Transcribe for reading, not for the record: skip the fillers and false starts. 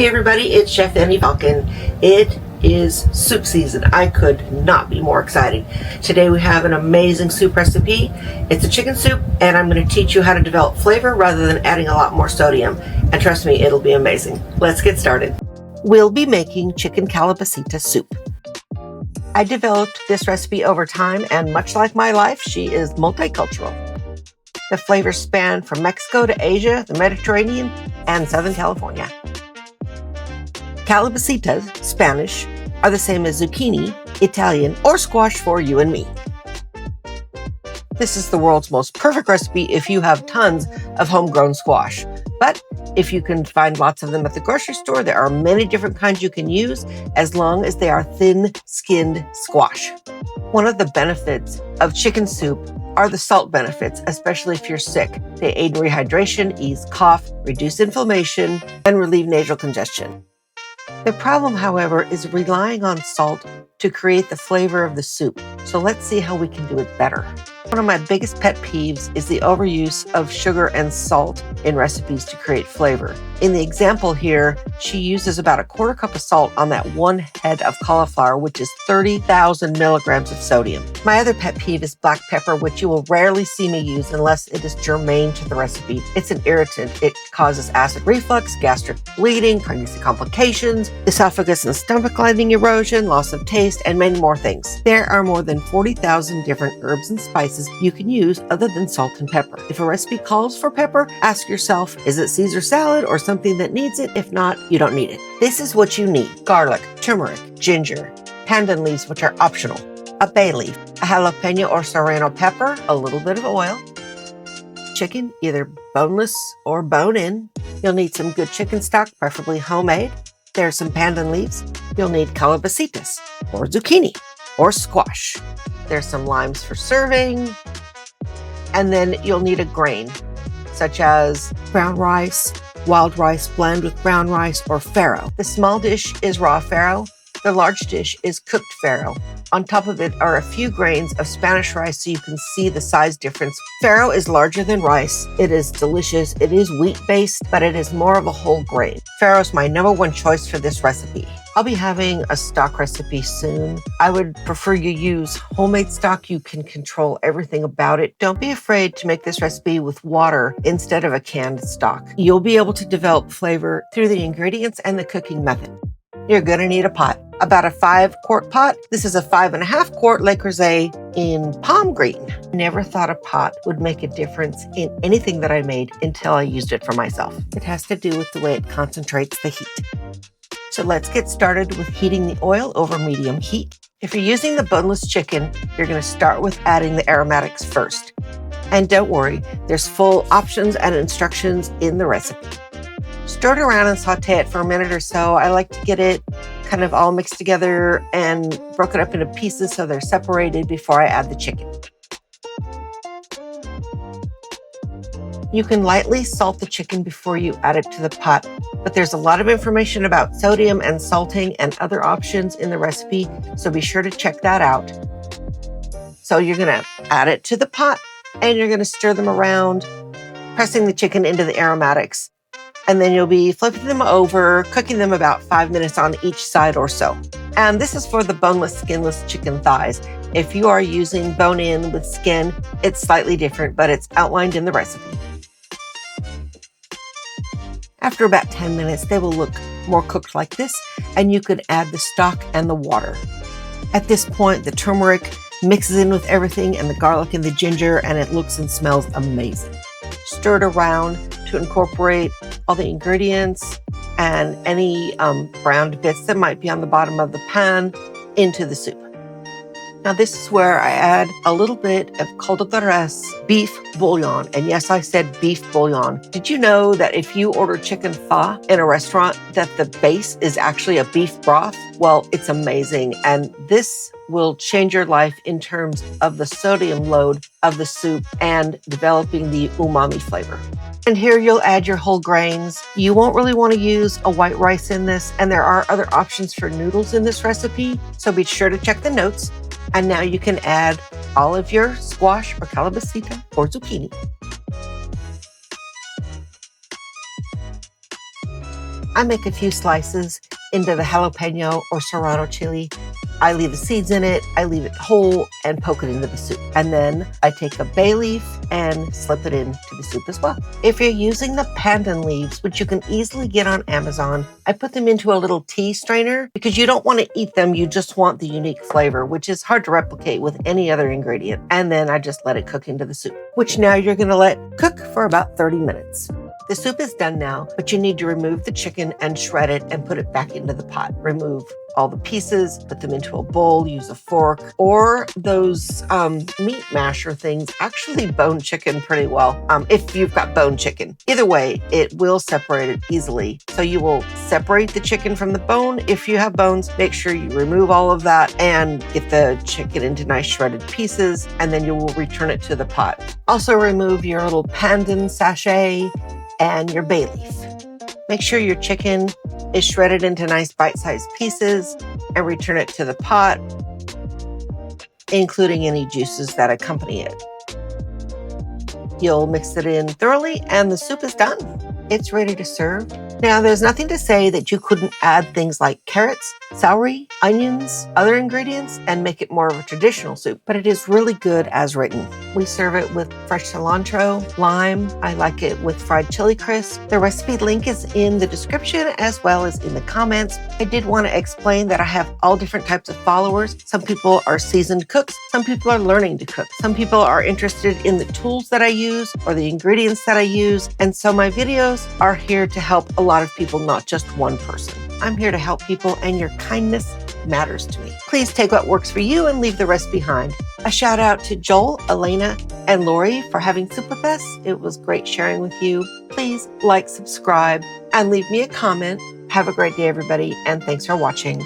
Hey everybody, it's Chef Annie Falcon. It is soup season. I could not be more excited. Today we have an amazing soup recipe. It's a chicken soup and I'm going to teach you how to develop flavor rather than adding a lot more sodium. And trust me, it'll be amazing. Let's get started. We'll be making chicken Calabacitas soup. I developed this recipe over time and much like my life, she is multicultural. The flavors span from Mexico to Asia, the Mediterranean, and Southern California. Calabacitas, Spanish, are the same as zucchini, Italian, or squash for you and me. This is the world's most perfect recipe if you have tons of homegrown squash. But if you can find lots of them at the grocery store, there are many different kinds you can use as long as they are thin-skinned squash. One of the benefits of chicken soup are the salt benefits, especially if you're sick. They aid in rehydration, ease cough, reduce inflammation, and relieve nasal congestion. The problem, however, is relying on salt to create the flavor of the soup. So let's see how we can do it better. One of my biggest pet peeves is the overuse of sugar and salt in recipes to create flavor. In the example here, she uses about a quarter cup of salt on that one head of cauliflower, which is 30,000 milligrams of sodium. My other pet peeve is black pepper, which you will rarely see me use unless it is germane to the recipe. It's an irritant. It causes acid reflux, gastric bleeding, pregnancy complications, esophagus and stomach lining erosion, loss of taste, and many more things. There are more than 40,000 different herbs and spices you can use other than salt and pepper. If a recipe calls for pepper, ask yourself, is it Caesar salad or something that needs it? If not, you don't need it. This is what you need: garlic, turmeric, ginger, pandan leaves, which are optional, a bay leaf, a jalapeno or serrano pepper, a little bit of oil, chicken, either boneless or bone-in. You'll need some good chicken stock, preferably homemade. There's some pandan leaves. You'll need calabacitas or zucchini or squash. There's some limes for serving. And then you'll need a grain, such as brown rice, wild rice blend with brown rice, or farro. The small dish is raw farro. The large dish is cooked farro. On top of it are a few grains of Spanish rice so you can see the size difference. Farro is larger than rice. It is delicious. It is wheat-based, but it is more of a whole grain. Farro is my #1 choice for this recipe. I'll be having a stock recipe soon. I would prefer you use homemade stock. You can control everything about it. Don't be afraid to make this recipe with water instead of a canned stock. You'll be able to develop flavor through the ingredients and the cooking method. You're going to need a pot, about a 5-quart pot. This is a 5.5-quart 𝐾𝐈𝐍𝐿 in palm green. Never thought a pot would make a difference in anything that I made until I used it for myself. It has to do with the way it concentrates the heat. So let's get started with heating the oil over medium heat. If you're using the boneless chicken, you're going to start with adding the aromatics first. And don't worry, there's full options and instructions in the recipe. Stir it around and saute it for a minute or so. I like to get it kind of all mixed together and broken up into pieces so they're separated before I add the chicken. You can lightly salt the chicken before you add it to the pot, but there's a lot of information about sodium and salting and other options in the recipe, so be sure to check that out. So you're going to add it to the pot and you're going to stir them around, pressing the chicken into the aromatics. And then you'll be flipping them over, cooking them about 5 minutes on each side or so. And this is for the boneless, skinless chicken thighs. If you are using bone-in with skin, it's slightly different, but it's outlined in the recipe. After about 10 minutes, they will look more cooked like this, and you can add the stock and the water. At this point, the turmeric mixes in with everything and the garlic and the ginger, and it looks and smells amazing. Stir it around to incorporate all the ingredients and any browned bits that might be on the bottom of the pan into the soup. Now this is where I add a little bit of ℏ beef bouillon. And yes, I said beef bouillon. Did you know that if you order chicken pho in a restaurant, that the base is actually a beef broth? Well, it's amazing. And this will change your life in terms of the sodium load of the soup and developing the umami flavor. And here you'll add your whole grains. You won't really want to use a white rice in this, and there are other options for noodles in this recipe, so be sure to check the notes. And now you can add all of your squash or calabacita or zucchini. I make a few slices into the jalapeno or serrano chili. I leave the seeds in it, I leave it whole and poke it into the soup. And then I take a bay leaf and slip it into the soup as well. If you're using the pandan leaves, which you can easily get on Amazon, I put them into a little tea strainer because you don't want to eat them, you just want the unique flavor, which is hard to replicate with any other ingredient. And then I just let it cook into the soup, which now you're gonna let cook for about 30 minutes. The soup is done now, but you need to remove the chicken and shred it and put it back into the pot. Remove all the pieces, put them into a bowl, use a fork, or those meat masher things actually bone chicken pretty well if you've got bone chicken. Either way, it will separate it easily. So you will separate the chicken from the bone. If you have bones, make sure you remove all of that and get the chicken into nice shredded pieces, and then you will return it to the pot. Also remove your little pandan sachet and your bay leaf. Make sure your chicken is shredded into nice bite-sized pieces and return it to the pot, including any juices that accompany it. You'll mix it in thoroughly and the soup is done. It's ready to serve. Now, there's nothing to say that you couldn't add things like carrots, celery, onions, other ingredients, and make it more of a traditional soup, but it is really good as written. We serve it with fresh cilantro, lime. I like it with fried chili crisp. The recipe link is in the description as well as in the comments. I did want to explain that I have all different types of followers. Some people are seasoned cooks. Some people are learning to cook. Some people are interested in the tools that I use or the ingredients that I use. And so my videos are here to help a lot of people, not just one person. I'm here to help people, and your kindness matters to me. Please take what works for you and leave the rest behind. A shout out to Joel, Elena, and Lori for having soup with us. It was great sharing with you. Please like, subscribe, and leave me a comment. Have a great day, everybody, and thanks for watching.